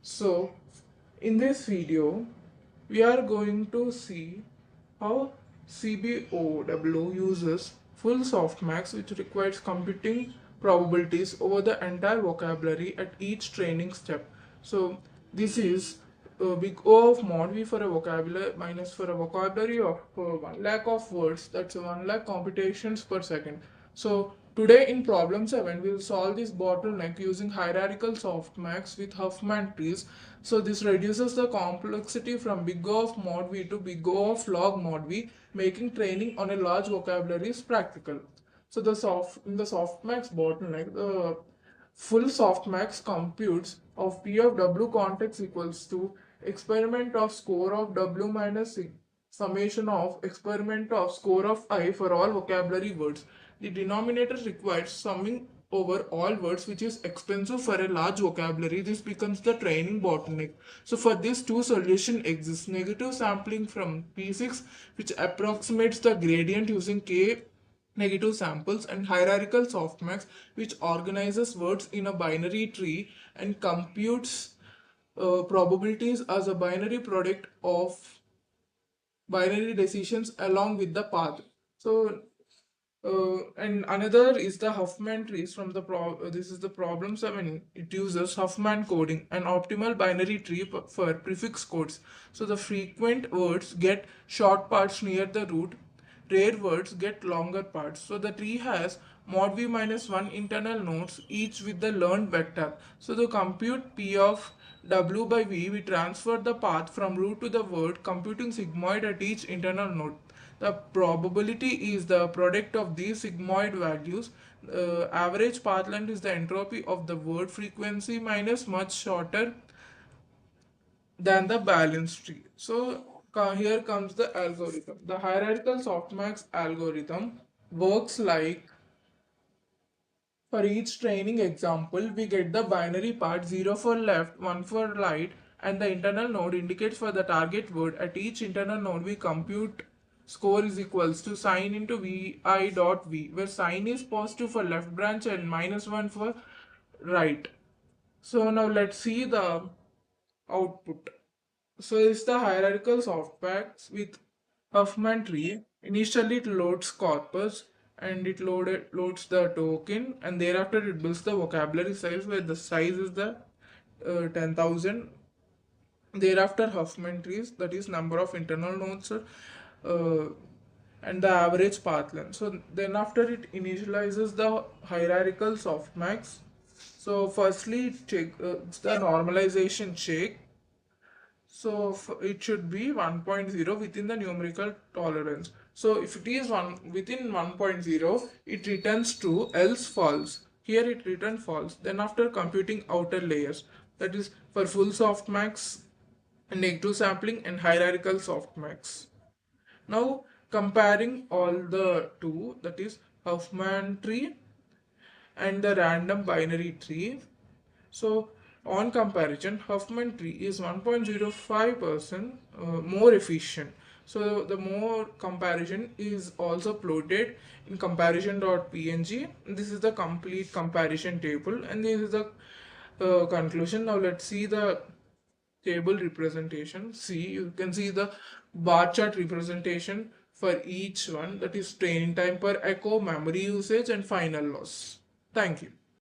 So, in this video, we are going to see how CBOW uses full softmax, which requires computing probabilities over the entire vocabulary at each training step. So, this is big O of mod V for a vocabulary minus for a vocabulary of 1 lakh of words, that's 1 lakh computations per second. So today in problem 7 we will solve this bottleneck using hierarchical softmax with Huffman trees. So this reduces the complexity from big O of mod V to big O of log mod V, making training on a large vocabulary is practical. So in the softmax bottleneck, the full softmax computes of P of W context equals to experiment of score of W minus summation of experiment of score of I for all vocabulary words. The denominator requires summing over all words, which is expensive for a large vocabulary. This becomes the training bottleneck. So for this, two solution exists: negative sampling from P6, which approximates the gradient using K negative samples, and hierarchical softmax, which organizes words in a binary tree and computes probabilities as a binary product of binary decisions along with the path. So and another is the Huffman trees from the this is the problem 7. It uses Huffman coding, an optimal binary tree for prefix codes. So the frequent words get short parts near the root, rare words get longer parts. So the tree has mod v minus 1 internal nodes, each with the learned vector. So to compute p of w by v, we transfer the path from root to the word, computing sigmoid at each internal node. The probability is the product of these sigmoid values. Average path length is the entropy of the word frequency minus much shorter than the balance tree. So here comes the algorithm. The hierarchical softmax algorithm works like, for each training example, we get the binary part 0 for left, 1 for right, and the internal node indicates for the target word. At each internal node, we compute score is equals to sign into vi dot v, where sign is positive for left branch and minus 1 for right. So now let's see the output. So it's the hierarchical softmax with Huffman tree. Initially it loads corpus and it loads the token, and thereafter it builds the vocabulary size, where the size is the 10,000. Thereafter Huffman trees, that is number of internal nodes, and the average path length. So then after it initializes the hierarchical softmax. So firstly it's the normalization check. So it should be 1.0 within the numerical tolerance. So if it is within 1.0, it returns true, else false. Here it returns false. Then after computing outer layers, that is for full softmax, negative sampling, and hierarchical softmax. Now comparing all the two, that is Huffman tree and the random binary tree. So on comparison, Huffman tree is 1.05% more efficient. So the more comparison is also plotted in comparison.png. This is the complete comparison table, and this is the conclusion. Now let's see the table representation. See, you can see the bar chart representation for each one, that is training time per echo, memory usage, and final loss. Thank you.